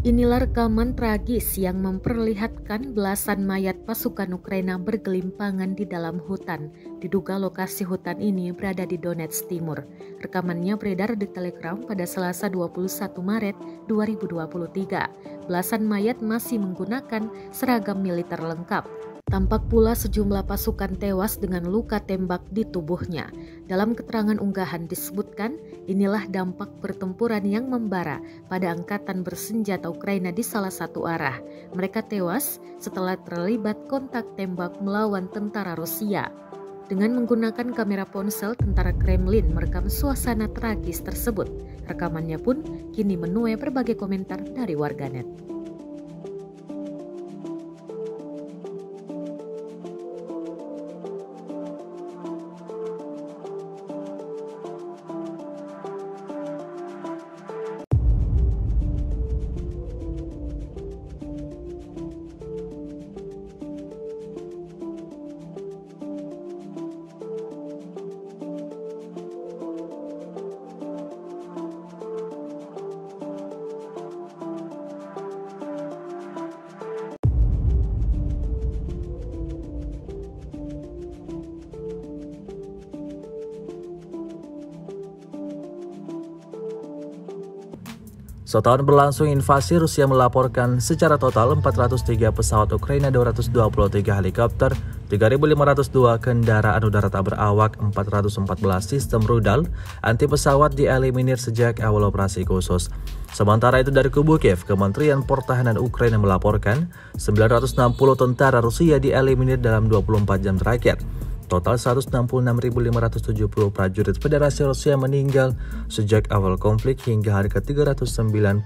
Inilah rekaman tragis yang memperlihatkan belasan mayat pasukan Ukraina bergelimpangan di dalam hutan. Diduga lokasi hutan ini berada di Donetsk Timur. Rekamannya beredar di Telegram pada Selasa 21 Maret 2023. Belasan mayat masih menggunakan seragam militer lengkap. Tampak pula sejumlah pasukan tewas dengan luka tembak di tubuhnya. Dalam keterangan unggahan disebutkan, inilah dampak pertempuran yang membara pada angkatan bersenjata Ukraina di salah satu arah. Mereka tewas setelah terlibat kontak tembak melawan tentara Rusia. Dengan menggunakan kamera ponsel, tentara Kremlin merekam suasana tragis tersebut. Rekamannya pun kini menuai berbagai komentar dari warganet. Setahun berlangsung invasi, Rusia melaporkan secara total 403 pesawat Ukraina, 223 helikopter, 3.502 kendaraan udara tak berawak, 414 sistem rudal anti pesawat dieliminir sejak awal operasi khusus. Sementara itu dari kubu Kiev, Kementerian Pertahanan Ukraina melaporkan 960 tentara Rusia dieliminir dalam 24 jam terakhir. Total 166.570 prajurit Federasi Rusia meninggal sejak awal konflik hingga hari ke-391.